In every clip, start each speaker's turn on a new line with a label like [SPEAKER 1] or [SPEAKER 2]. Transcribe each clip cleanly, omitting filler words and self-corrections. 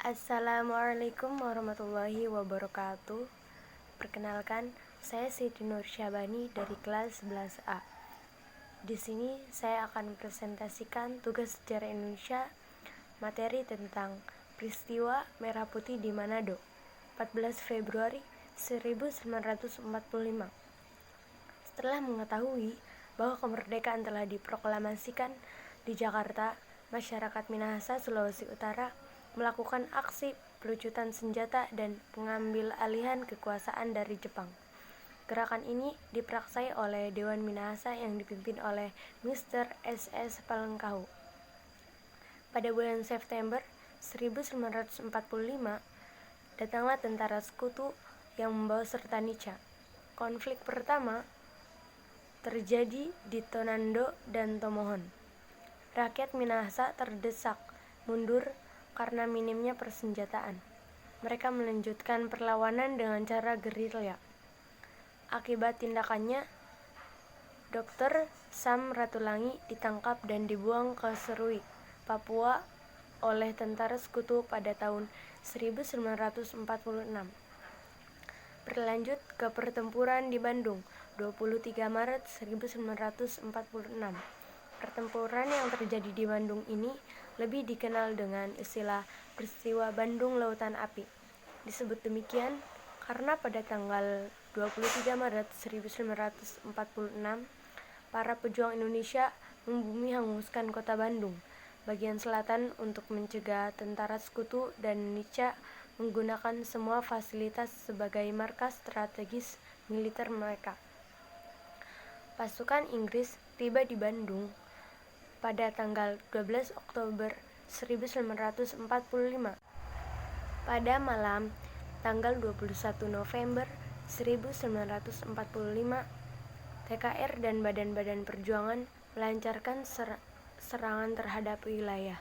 [SPEAKER 1] Assalamualaikum warahmatullahi wabarakatuh. Perkenalkan, saya Siti Nur Syabani dari kelas 11A. Di sini saya akan presentasikan tugas sejarah Indonesia, materi tentang peristiwa Merah Putih di Manado, 14 Februari 1945. Setelah mengetahui bahwa kemerdekaan telah diproklamasikan di Jakarta, masyarakat Minahasa, Sulawesi Utara melakukan aksi pelucutan senjata dan pengambil alihan kekuasaan dari Jepang. Gerakan ini diperaksai oleh Dewan Minahasa yang dipimpin oleh Mr. S.S. Palengkahu. Pada bulan September 1945, datanglah tentara sekutu yang membawa serta Nica. Konflik pertama terjadi di Tonando dan Tomohon. Rakyat Minahasa terdesak mundur karena minimnya persenjataan. Mereka melanjutkan perlawanan dengan cara gerilya. Akibat tindakannya, Dr. Sam Ratulangi ditangkap dan dibuang ke Serui, Papua oleh tentara sekutu pada tahun 1946. Berlanjut ke pertempuran di Bandung, 23 Maret 1946. Pertempuran yang terjadi di Bandung ini lebih dikenal dengan istilah peristiwa Bandung Lautan Api. Disebut demikian karena pada tanggal 23 Maret 1946, para pejuang Indonesia membumi hanguskan kota Bandung, bagian selatan untuk mencegah tentara sekutu dan Nica menggunakan semua fasilitas sebagai markas strategis militer mereka. Pasukan Inggris tiba di Bandung pada tanggal 12 Oktober 1945. Pada malam tanggal 21 November 1945, TKR dan badan-badan perjuangan melancarkan serangan terhadap wilayah.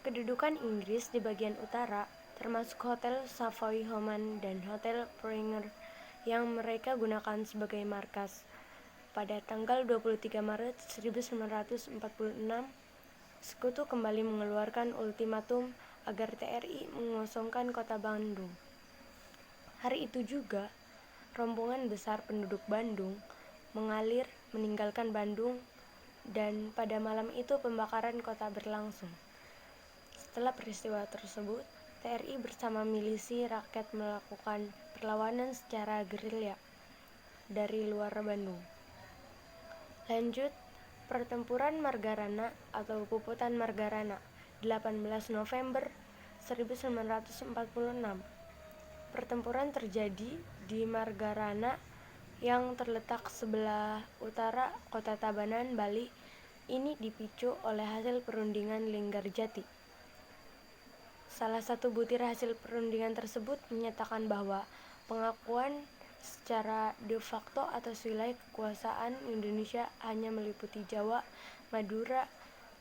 [SPEAKER 1] Kedudukan Inggris di bagian utara, termasuk Hotel Savoy Homan dan Hotel Premier yang mereka gunakan sebagai markas. Pada tanggal 23 Maret 1946, Sekutu kembali mengeluarkan ultimatum agar TRI mengosongkan kota Bandung. Hari itu juga, rombongan besar penduduk Bandung mengalir meninggalkan Bandung dan pada malam itu pembakaran kota berlangsung. Setelah peristiwa tersebut, TRI bersama milisi rakyat melakukan perlawanan secara gerilya dari luar Bandung. Lanjut, pertempuran Margarana atau Puputan Margarana, 18 November 1946. Pertempuran terjadi di Margarana yang terletak sebelah utara kota Tabanan, Bali. Ini dipicu oleh hasil perundingan Linggarjati. Salah satu butir hasil perundingan tersebut menyatakan bahwa pengakuan secara de facto atas wilayah kekuasaan Indonesia hanya meliputi Jawa, Madura,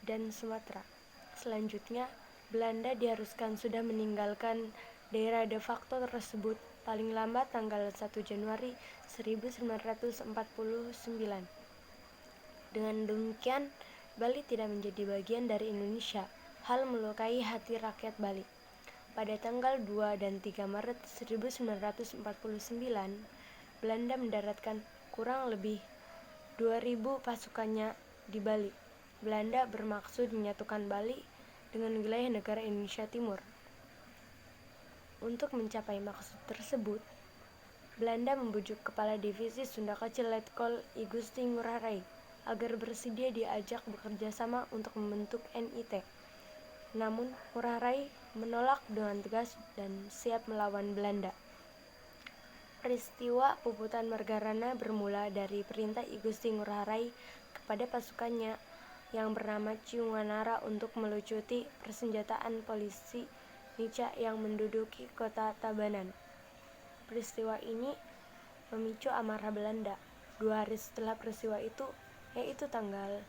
[SPEAKER 1] dan Sumatera. Selanjutnya, Belanda diharuskan sudah meninggalkan daerah de facto tersebut paling lambat tanggal 1 Januari 1949. Dengan demikian, Bali tidak menjadi bagian dari Indonesia. Hal melukai hati rakyat Bali. Pada tanggal 2 dan 3 Maret 1949, Belanda mendaratkan kurang lebih 2.000 pasukannya di Bali. Belanda bermaksud menyatukan Bali dengan wilayah negara Indonesia Timur. Untuk mencapai maksud tersebut, Belanda membujuk Kepala Divisi Sunda Kecil Letkol I Gusti Ngurah Rai agar bersedia diajak bekerja sama untuk membentuk NIT. Namun, Ngurah Rai menolak dengan tegas dan siap melawan Belanda. Peristiwa Puputan Margarana bermula dari perintah I Gusti Ngurah Rai kepada pasukannya yang bernama Ciunganara untuk melucuti persenjataan polisi Nica yang menduduki kota Tabanan. Peristiwa ini memicu amarah Belanda. 2 hari setelah peristiwa itu, yaitu tanggal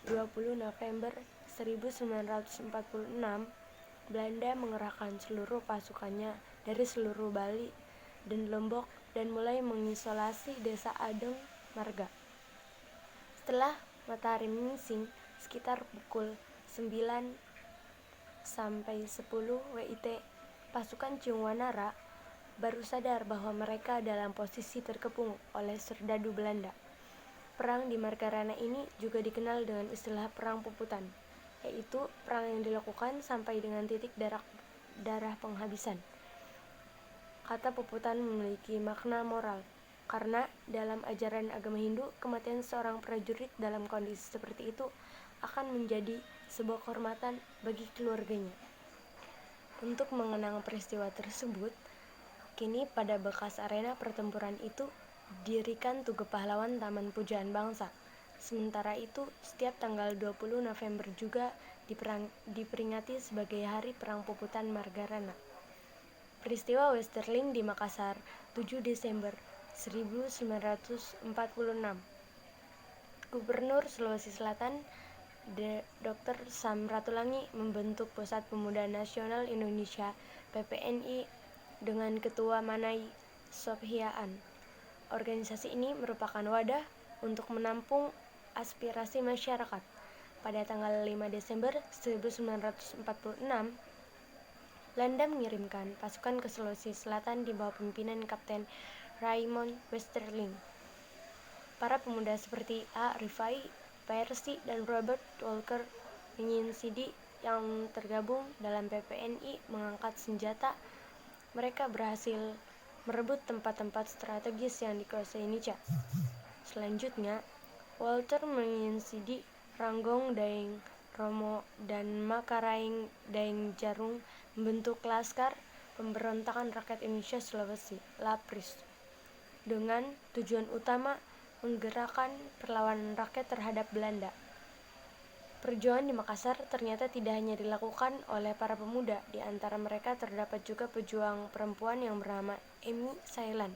[SPEAKER 1] 20 November 1946, Belanda mengerahkan seluruh pasukannya dari seluruh Bali dan Lombok dan mulai mengisolasi desa Adeng Marga. Setelah matahari menyingsing sekitar pukul 9 sampai 10 WIT, pasukan Ciwanara baru sadar bahwa mereka dalam posisi terkepung oleh serdadu Belanda. Perang di Margarana ini juga dikenal dengan istilah Perang Puputan, yaitu perang yang dilakukan sampai dengan titik darah penghabisan. Kata puputan memiliki makna moral, karena dalam ajaran agama Hindu, kematian seorang prajurit dalam kondisi seperti itu akan menjadi sebuah kehormatan bagi keluarganya. Untuk mengenang peristiwa tersebut, kini pada bekas arena pertempuran itu didirikan Tugu Pahlawan Taman Pujaan Bangsa. Sementara itu, setiap tanggal 20 November juga diperingati sebagai Hari Perang Puputan Margarana. Peristiwa Westerling di Makassar, 7 Desember 1946. Gubernur Sulawesi Selatan, Dr. Sam Ratulangi membentuk Pusat Pemuda Nasional Indonesia (PPNI) dengan Ketua Manai Sophiaan. Organisasi ini merupakan wadah untuk menampung aspirasi masyarakat. Pada tanggal 5 Desember 1946, Belanda mengirimkan pasukan ke Sulawesi Selatan di bawah pimpinan Kapten Raymond Westerling. Para pemuda seperti A. Rifai, Percy, dan Robert Walker Menyinsidi yang tergabung dalam PPNI mengangkat senjata. Mereka berhasil merebut tempat-tempat strategis yang dikuasai Nica. Selanjutnya, Walter Menyinsidi, Ranggong Daeng Romo, dan Makaraing Daeng Jarung membentuk Laskar Pemberontakan Rakyat Indonesia Sulawesi (LAPRIS) dengan tujuan utama menggerakkan perlawanan rakyat terhadap Belanda. Perjuangan di Makassar ternyata tidak hanya dilakukan oleh para pemuda, di antara mereka terdapat juga pejuang perempuan yang bernama Emi Sailan.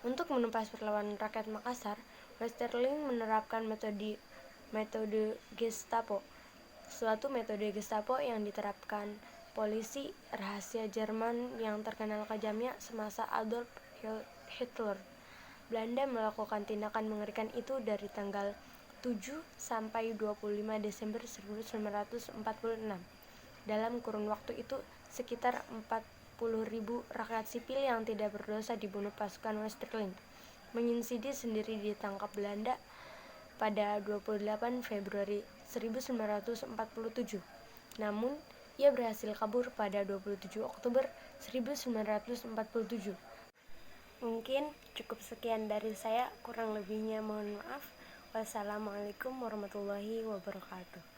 [SPEAKER 1] Untuk menumpas perlawanan rakyat Makassar, Westerling menerapkan metode Gestapo, suatu metode Gestapo yang diterapkan polisi rahasia Jerman yang terkenal kejamnya semasa Adolf Hitler. Belanda melakukan tindakan mengerikan itu dari tanggal 7 sampai 25 Desember 1946. Dalam kurun waktu itu, sekitar 40.000 rakyat sipil yang tidak berdosa dibunuh pasukan Westerling. Menyinsidi sendiri ditangkap Belanda pada 28 Februari 1947. Namun, ia berhasil kabur pada 27 Oktober 1947. Mungkin cukup sekian dari saya, kurang lebihnya mohon maaf. Wassalamualaikum warahmatullahi wabarakatuh.